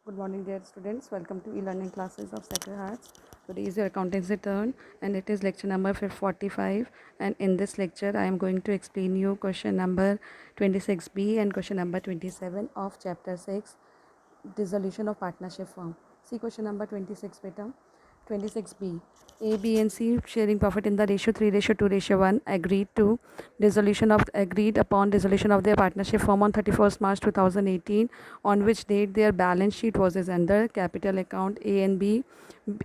Good morning, dear students. Welcome to e-learning classes of Sacred Hearts. Today is your accountancy turn, and it is lecture number 45. And in this lecture, I am going to explain you question number 26b and question number 27 of chapter 6, dissolution of partnership firm. See question number 26, beta. 26b. A, B, and C sharing profit in the ratio 3:2:1 agreed upon dissolution of their partnership firm on 31st March 2018, on which date their balance sheet was as under: capital account A and B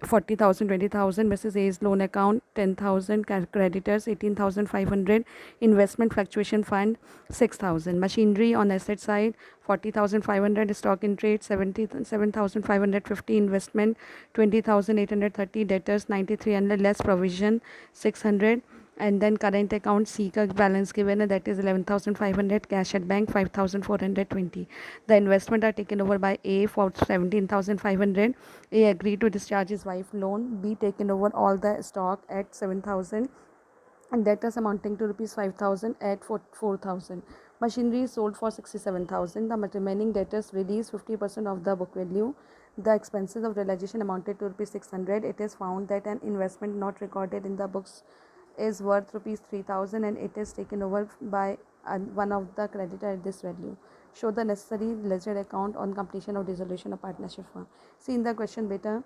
40,000, 20,000, Mrs. A's loan account 10,000, creditors 18,500, investment fluctuation fund 6,000, machinery on asset side 40,500, stock in trade 77,550, investment 20,830, debtors 9,300, less provision 600, and then current account C का balance given है, that is 11,500, cash at bank 5,420. The investment are taken over by A for 17,500. A agreed to discharge his wife loan. B taken over all the stock at 7,000 and debtors amounting to rupees 5,000 at 4,000. Machinery is sold for 67,000. The remaining debtors release 50% of the book value. The expenses of realization amounted to rupees 600. It is found that an investment not recorded in the books is worth rupees 3,000 and it is taken over by one of the creditor at this value. Show the necessary ledger account on completion of dissolution of partnership firm. See in the question beta,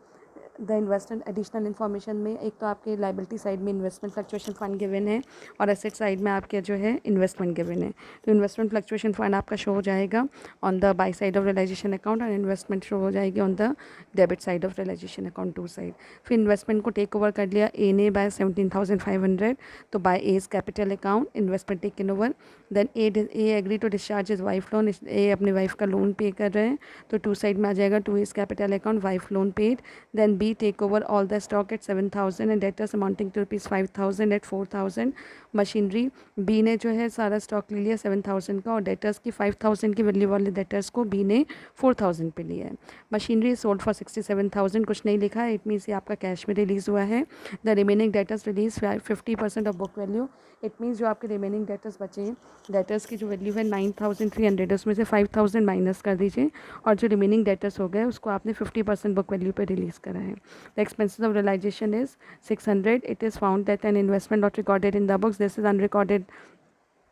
the investment additional information में एक तो आपके liability side में investment fluctuation fund given है और asset side में आपके जो है इन्वेस्टमेंट गिवन है. तो इन्वेस्टमेंट फ्लक्चुएशन फंड आपका शो हो जाएगा on the by side of realisation account और इन्वेस्टमेंट शो हो जाएगी on the debit side of realisation account to side. फिर इन्वेस्टमेंट को टेक ओवर कर लिया ए ने बाय 17,500, तो by as capital account investment taken over. Then A agree to discharge is wife loan. A अपनी wife का loan पे कर रहे हैं तो टू साइड में आ जाएगा to A's capital account wife loan paid. Then B take over all the stock at 7,000 and debtors amounting to rupees 5,000 at 4,000. Machinery B ने जो है सारा स्टॉक ले लिया 7,000 का और डेटर्स की 5,000 की वैल्यू वाले डेटर्स को बी ने 4,000 पे लिया है. मशीनरी सोल्ड फॉर 67,000, कुछ नहीं लिखा है, इट मीन्स ये आपका कैश में रिलीज़ हुआ है. The remaining debtors release 50% of book value. It means जो आपके रिमेनिंग डेटर्स बचे हैं, डेटर्स की जो वैल्यू है 9,300, उसमें से 5,000 माइनस कर दीजिए और जो रिमेनिंग डेटर्स हो गए उसको आपने 50% बुक वैल्यू पे रिलीज़ करा है. The expenses of realization is 600. It is found that an investment not recorded in the books, this is unrecorded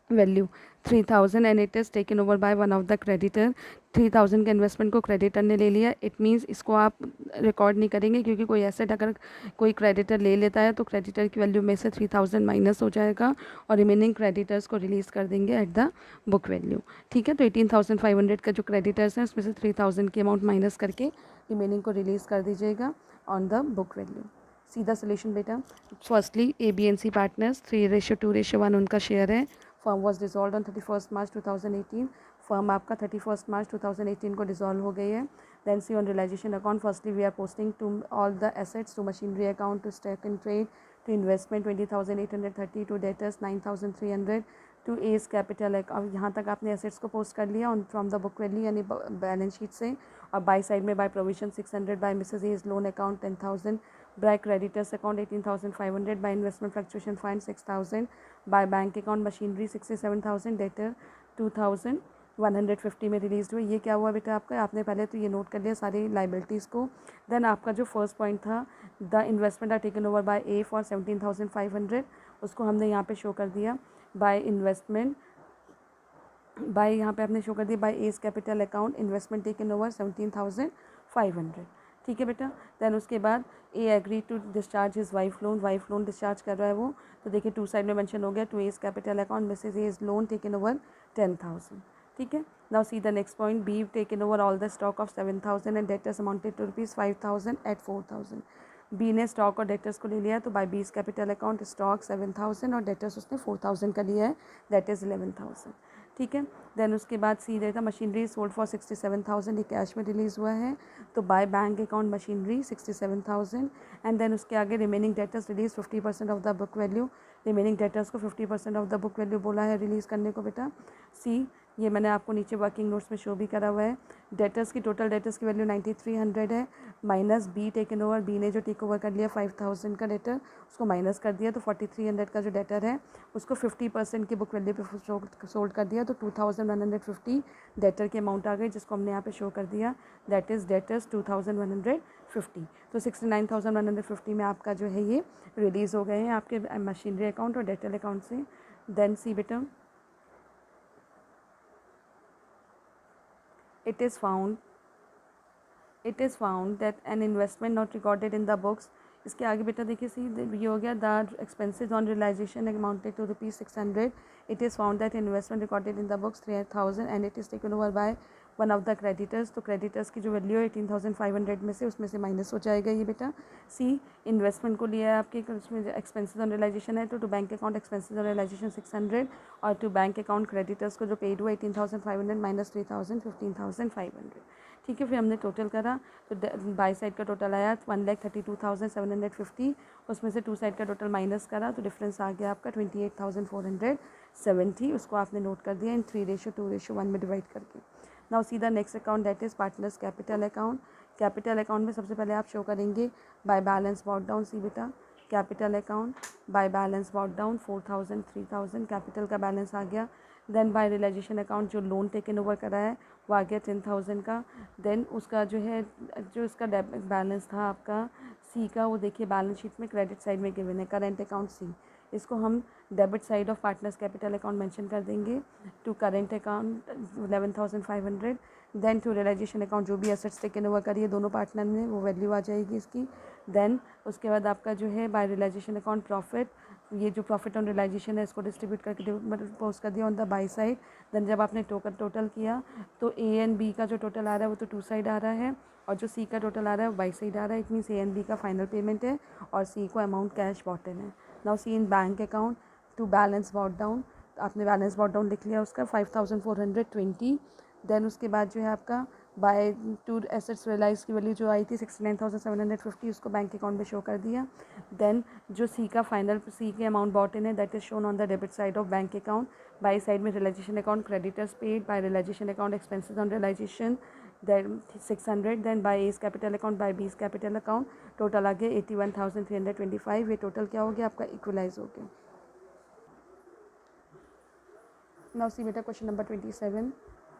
value 3,000 and it is taken over by one of the creditor. 3,000 के investment को creditor ने ले लिया. It means इसको आप record नहीं करेंगे क्योंकि कोई एसेट अगर कोई क्रेडिटर ले लेता है तो क्रेडिटर की वैल्यू में से 3,000 माइनस हो जाएगा और रिमेनिंग क्रेडिटर्स को रिलीज़ कर देंगे एट द बुक वैल्यू. ठीक है, तो 18,500 का जो क्रेडिटर्स हैं उसमें से 3,000 की अमाउंट माइनस करके रिमेनिंग को रिलीज़ कर दीजिएगा ऑन द बुक वैल्यू. सीधा सोल्यूशन बेटा. Firstly A B and C partners 3:2:1 उनका शेयर है. Firm was dissolve on 31st March 2018. Firm आपका 31st March 2018 को डिजॉल्व हो गई है. Then C on realisation account, firstly we are posting to all the assets, to machinery account, to stock in trade, to investment 20,830, to debtors 9,300, to A's capital. अब यहाँ तक आपने assets को post कर लिया on from the book value यानी balance sheet से. और बाई साइड में by provision 600, by Mrs A's loan account 10,000, by creditors account 18,500, by investment fluctuation fund 6,000, by bank account machinery 67,000, debtor 2,150 में रिलीज हुए. ये क्या हुआ बेटा आपका, आपने पहले तो ये नोट कर लिया सारी लाइबिलिटीज़ को. देन आपका जो फर्स्ट पॉइंट था, the investment are taken over by A for 17,500, उसको हमने यहाँ पे शो कर दिया. बाय इन्वेस्टमेंट बाय यहाँ पे आपने शो कर दिया by as capital account, investment taken over 17,500. ठीक है बेटा. देन उसके बाद A agree to discharge his wife loan discharge कर रहा है वो, तो देखिए टू साइड में मेंशन हो गया to A's capital account, Mrs A's loan taken over 10,000. ठीक है. Now see the next point, B taken over all the stock of 7,000 and debtors amounted to rupees 5,000 at 4,000. B ने stock और debtors को ले लिया, तो बाय बीज capital account stock 7,000 और डेटर्स उसने 4,000 का लिया है, दैट इज़ 11,000. ठीक है. देन उसके बाद सी देता मशीनरी सोल्ड फॉर 67,000, ये कैश में रिलीज़ हुआ है, तो by bank account machinery 67,000. And then उसके आगे remaining debtors release 50% of the book value. Remaining debtors को 50% ऑफ द बुक वैल्यू बोला है रिलीज़ करने को बेटा. सी ये मैंने आपको नीचे वर्किंग नोट्स में शो भी करा हुआ है. डेटर्स की टोटल डेटर्स की वैल्यू 9,300 है. Minus B taken over, B ने जो टेक ओवर कर लिया 5000 का डेटर, उसको माइनस कर दिया तो 4300 का जो डेटर है उसको 50% की बुक वैल्यू पे सोल्ड कर दिया तो 2150 डेटर की अमाउंट आ गई, जिसको हमने यहाँ पे शो कर दिया, दैट इज़ डेटर्स 2150। तो 69,150 में आपका जो है ये रिलीज़ हो गए हैं आपके मशीनरी अकाउंट और डेटर अकाउंट से। देन सी बेटा, it is found that an investment not recorded in the books, इसके आगे बेटा देखिए सी ये हो गया, the expenses on realisation amounted to ₹600, it is found that investment recorded in the books 3000 and it is taken over by one of the creditors, तो creditors की जो वैल्यू है 18,500 में से उसमें से माइनस हो जाएगा ये बेटा। सी इन्वेस्टमेंट को लिया है आपके, उसमें एक्सपेंसेस ऑन रियलाइजेशन है तो to bank account expenses on realisation 600 और टू बैंक अकाउंट क्रेडिटर्स को जो पेड हुआ 18,500 माइनस 3,000 15,500। ठीक है, फिर हमने टोटल करा तो बाई साइड का टोटल आया 1,32,750, उसमें से टू साइड का टोटल माइनस करा तो डिफरेंस आ गया आपका 28,470, उसको आपने नोट कर दिया इन 3:2:1 में डिवाइड करके। Now see the next account that is partners capital account. Capital account में सबसे पहले आप शो करेंगे by balance brought down, see बेटा capital account by balance brought down 4,000 3,000 capital का बैलेंस आ गया। देन बाय रियलाइजेशन अकाउंट जो लोन टेकन ओवर करा है वो आ गया 10,000 का। देन उसका जो है जो इसका बैलेंस था आपका सी का, वो देखिए बैलेंस शीट में क्रेडिट साइड में गिवन है करेंट अकाउंट सी, इसको हम debit side of partners capital account mention कर देंगे to current account 11,500। Then to realisation account जो भी एसेट्स टेकन ओवर करिए दोनों पार्टनर ने वो वैल्यू आ जाएगी इसकी। देन उसके बाद आपका जो है बाय रियलाइजेशन अकाउंट प्रॉफिट, ये जो प्रॉफिट ऑन रियलाइजेशन है इसको डिस्ट्रीब्यूट करके मतलब पोस्ट कर दिया ऑन द बाई साइड। देन जब आपने टोटल किया तो ए एंड बी का जो टोटल आ रहा है वो तो टू साइड आ रहा है और जो सी का टोटल आ रहा है वो बाई साइड आ रहा है। It means A and B का फाइनल पेमेंट है और सी को अमाउंट कैश बॉट इन है। Now see in bank account to balance brought down, आपने बैलेंस बॉट डाउन लिख लिया उसका 5,420। देन उसके बाद जो है आपका बाय टू एसेट्स रियलाइज की वैल्यू जो आई थी 69,750, उसको बैंक अकाउंट में शो कर दिया। देन जो सी का फाइनल सी के अमाउंट बॉट इन है that is shown on the debit side of bank account, by side में realisation account creditors paid, by realisation account expenses on realisation then 600, then by S capital account by B's capital account, total आ गया 81,325। ये total क्या हो गया आपका equalise हो गया। नाउ सी बेटा question number 27,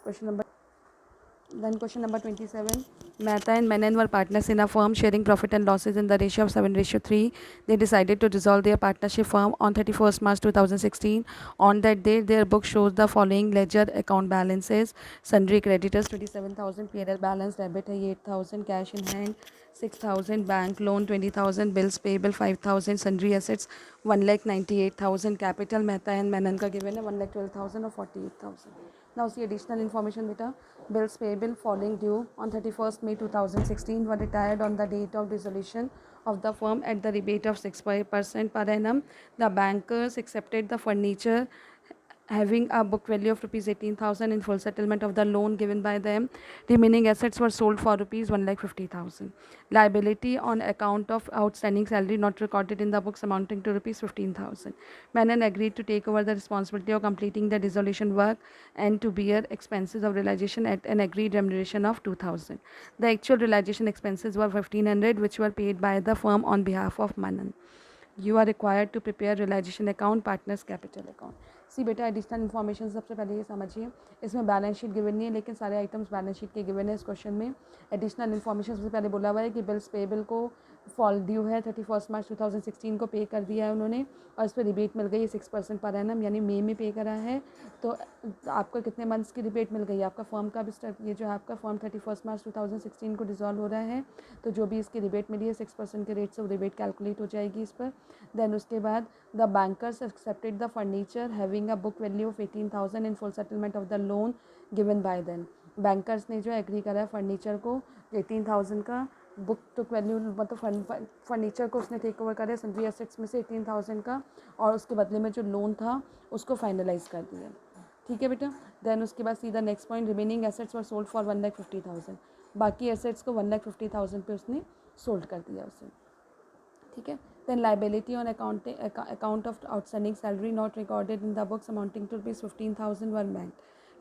question number 27. Mehta and Menon were partners in a firm sharing profit and losses in the ratio of 7:3. They decided to dissolve their partnership firm on 31st March 2016. On that date, their book shows the following ledger account balances. Sundry creditors 27,000, P&L balance debit है 8,000, cash in hand 6,000, bank loan 20,000, bills payable 5,000, sundry assets 1,98,000, capital Mehta and Menon का given है 1,12,000 और 48,000. Now see additional information beta. Bills payable falling due on 31st May 2016 were retired on the date of dissolution of the firm at the rebate of 6% per annum. The bankers accepted the furniture having a book value of rupees 18,000 in full settlement of the loan given by them. Remaining assets were sold for rupees 1,50,000. Liability on account of outstanding salary not recorded in the books amounting to rupees 15,000. Menon agreed to take over the responsibility of completing the dissolution work and to bear expenses of realization at an agreed remuneration of 2,000. The actual realization expenses were 1,500 which were paid by the firm on behalf of Menon. You are required to prepare realization account, partners capital account. सी बेटा additional information सबसे पहले ये समझिए, इसमें balance sheet given नहीं है लेकिन सारे आइटम्स बैलेंस शीट के गिवन है इस क्वेश्चन में। एडिशनल इन्फॉर्मेशन सबसे पहले बोला हुआ है कि बिल्स पेबल को फॉल ड्यू है 31 मार्च 2016 को पे कर दिया है उन्होंने और इस पर रिबेट मिल गई है 6% पर एनम, यानी मई में पे करा है तो आपका कितने मंथ्स की रिबेट मिल गई है आपका फर्म का भी ये जो है आपका फर्म 31 मार्च 2016 को डिसॉल्व हो रहा है तो जो भी इसकी रिबेट मिली है 6% के रेट से वो रिबेट कैलकुलेट हो जाएगी इस पर। देन उसके बाद the bankers accepted the furniture having a book value of 18,000 in full settlement of the loan given by them. Bankers ने जो एग्री करा है फर्नीचर को 18,000 का बुक टुक वैल्यू मतलब फर्नीचर को उसने टेक ओवर करा सन्ड्री एसेट्स में से 18,000 का और उसके बदले में जो लोन था उसको फाइनलाइज कर दिया। ठीक है बेटा। देन उसके बाद सीधा next point, remaining assets were sold for 1,50,000, बाकी एसेट्स को 1,50,000 पे उसने सोल्ड कर दिया उसे। ठीक है। Then liability on account of outstanding salary not recorded in the books amounting to rupees 15,000 were met.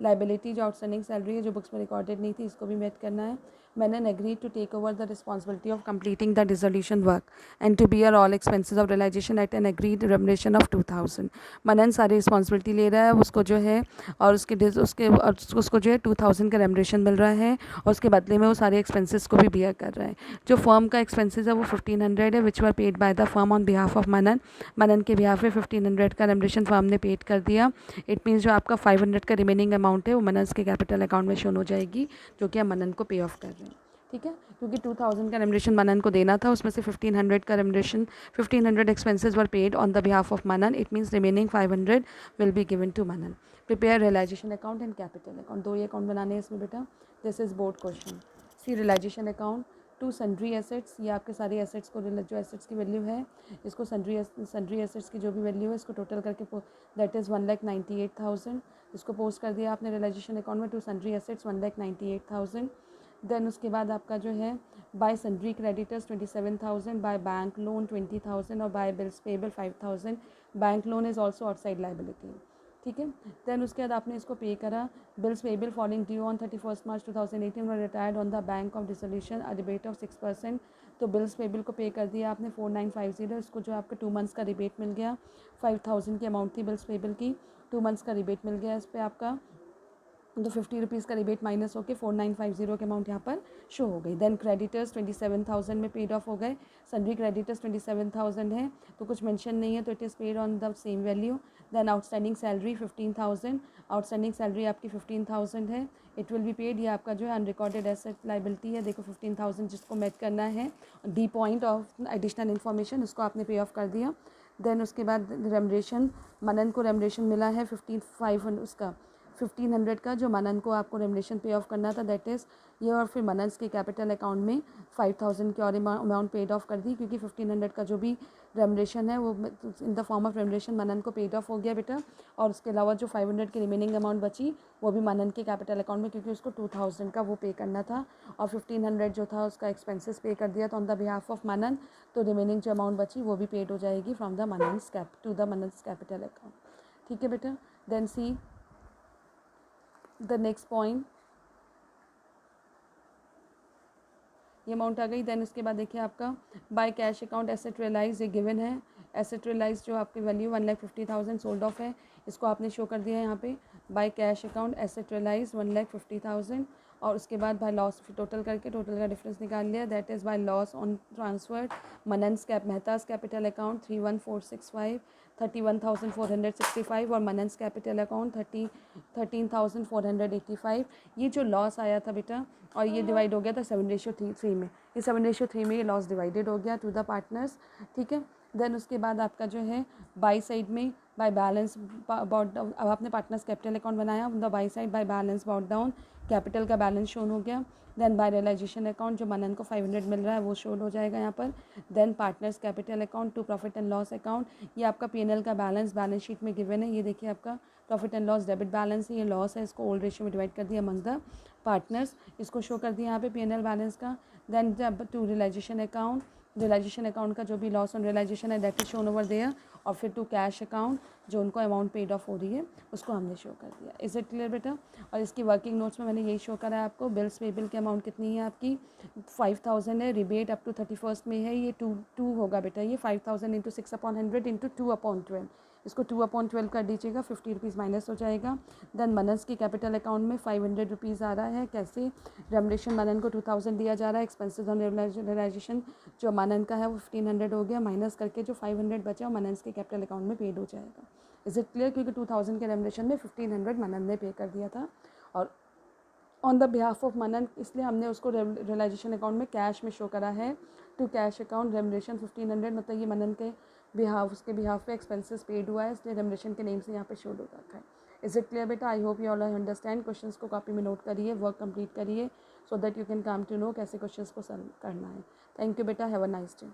Liability जो आउटस्टैंडिंग सैलरी है जो बुक्स में रिकॉर्डेड नहीं थी इसको भी मेट करना है। Manan agreed to take over the responsibility of completing the dissolution work and to bear all expenses of realization at an agreed remuneration of 2000. मनन सारी रिस्पॉन्सिबिलिटी ले रहा है उसको जो है, और उसको जो है 2000 का रेमुनरेशन मिल रहा है, और उसके बदले में वो सारे एक्सपेंसेस को भी बियर कर रहा है. जो फर्म का एक्सपेंसेस है वो 1500 है, which were paid by the firm on behalf of Manan. Manan के बिहाफ पे 1500 का रेमुनरेशन फर्म ने पेड कर दिया. इट मीन्स जो आपका 500 का रिमेनिंग अमाउंट है वो मनन के कैपिटल अकाउंट में शो हो जाएगी, जो कि हम मनन को पे ऑफ कर रहे हैं. ठीक है, क्योंकि 2000 का रेमुनरेशन मनन को देना था, उसमें से 1500 का remuneration 1500 expenses were paid on the behalf of Manan. It means remaining 500 will be given to Manan. Prepare realisation account and capital account. 2 ही अकाउंट बनाने हैं इसमें बेटा. This is board question. See realisation account to sundry assets. ये आपके सारे assets को, जो एसेट्स की वैल्यू है इसको सन्ड्री एसेट्स की जो भी वैल्यू है इसको टोटल करके दैट इज़ 1,98,000. इसको पोस्ट कर दिया आपने रियलाइजेशन अकाउंट में. To sundry assets 1,98,000. देन उसके बाद आपका जो है by sundry creditors 27,000, by bank loan 20,000 और by bills payable 5,000. Bank loan is also outside liability. ठीक है. देन उसके बाद आपने इसको पे करा. Bills payable falling due on 31 March 2018 were retired on the bank of dissolution a rebate of 6%. तो bills payable को पे कर दिया आपने 4950. इसको जो आपका 2 मंथ्स का रिबेट मिल गया. 5000 की अमाउंट थी बिल्स पेबल की, 2 मंथ्स का रिबेट मिल गया इस पर आपका. तो 50 रुपीज़ का रिबेट माइनस होकर 4950 के अमाउंट यहाँ पर शो हो गई. देन क्रेडिटर्स 27,000 में पेड ऑफ हो गए. सन्ड्री क्रेडिटर्स 27,000 है तो कुछ मेंशन नहीं है, तो it is paid on the same value. Then outstanding salary 15,000. Outstanding salary आपकी 15,000 है. It will be paid. ये आपका जो है अनरिकॉर्डेड एसेट लाइबिलिटी है. देखो 15,000 जिसको मैच करना है, D point of additional information, उसको आपने पे ऑफ कर दिया. देन उसके बाद रेमुनरेशन, मनन को रेमुनरेशन मिला है 15,500 उसका 1500 का, जो मनन को आपको रेमुनरेशन पे ऑफ करना था दैट इज़ ये. और फिर मनन्स के कैपिटल अकाउंट में 5000 की और अमाउंट पेड ऑफ कर दी, क्योंकि 1500 का जो भी रेमुनरेशन है वो in the form of remuneration Manan को पेड ऑफ हो गया बेटा. और उसके अलावा जो 500 की रिमेनिंग अमाउंट बची वो भी मनन के कैपिटल अकाउंट में, क्योंकि उसको 2000 का वो पे करना था और 1500 जो था उसका एक्सपेंसेस पे कर दिया था ऑन द बिहाफ ऑफ मनन. तो रिमेनिंग जो अमाउंट बची वो भी पेड हो जाएगी from the Manan's to the Manan's capital account. ठीक है बेटा. Then see the next point, ये अमाउंट आ गई. देन उसके बाद देखिए आपका by cash account asset realise, ये गिवन है. एसेट रियलाइज जो आपकी वैल्यू 1,50,000 सोल्ड ऑफ है, इसको आपने शो कर दिया है यहाँ पे. By cash account asset realise 1,50,000. और उसके बाद बाय लॉस टोटल करके टोटल का डिफरेंस निकाल लिया. That is by loss on transfer Manan's Mehta's capital account 31,465, 31,465 और मनन्स कैपिटल अकाउंट 13,485. ये जो लॉस आया था बेटा, और ये डिवाइड हो गया था 7:3 में. ये 7:3 में ये लॉस डिवाइडेड हो गया टू द पार्टनर्स. ठीक है. देन उसके बाद आपका जो है बाई साइड में बाय बैलेंस अबाउट, अब आपने पार्टनर्स कैपिटल अकाउंट बनाया, the by side by balance brought down capital का बैलेंस शोन हो गया. देन बाय रियलाइजेशन अकाउंट जो मनन को 500 मिल रहा है वो शोन हो जाएगा यहाँ पर. Then partners capital account to profit and loss account, ये आपका पीएनएल का बैलेंस शीट में गिवन है. ये देखिए आपका profit and loss debit balance है, ये लॉस है, इसको ओल्ड रेशियो में डिवाइड कर दिया अमंग द पार्टनर्स, इसको शो कर दिया यहाँ पे पीएनएल बैलेंस का. देन जब to realisation account, realisation account का जो भी लॉस ऑन रियलाइजेशन है that is shown over there. और फिर टू कैश अकाउंट जो उनको अमाउंट पेड ऑफ हो रही है उसको हमने शो कर दिया. इज इट क्लियर बेटा. और इसकी वर्किंग नोट्स में मैंने यही शो करा है आपको. बिल्स पेबल की अमाउंट कितनी है आपकी 5,000 है. रिबेट अप टू 31 में है, ये 2 होगा बेटा. ये 5,000 इंटू 6/100 इंटू 2/12, इसको 2/12 कर दीजिएगा, 50 रुपीज़ माइनस हो जाएगा. देन मनन्स की कैपिटल अकाउंट में 500 रुपीज़ आ रहा है. कैसे, रेमुनरेशन मनन को 2000 दिया जा रहा है. एक्सपेंसेस ऑन रियलाइजेशन जो मनन का है वो 1500 हो गया, माइनस करके जो 500 बचा वो मनन्स के कैपिटल अकाउंट में पेड हो जाएगा. Is it clear. क्योंकि 2000 के रेमुनरेशन में 1500 मनन ने पे कर दिया था और ऑन द बिहाफ ऑफ मनन, इसलिए हमने उसको रियलाइजेशन अकाउंट में कैश में शो करा है. टू कैश अकाउंट रेमुनरेशन 1500, मतलब ये मनन के बिहाफ, उसके बिहाफ पे एक्सपेंसेस पेड हुआ है, इसलिए रेमुनरेशन के नेम से यहाँ पे शो हो रखा है. इज इट क्लियर बेटा. I hope you all understand. Questions को कॉपी में नोट करिए, वर्क कंप्लीट करिए, so that you can come to know कैसे क्वेश्चंस को सॉल्व करना है. थैंक यू बेटा. Have a nice day.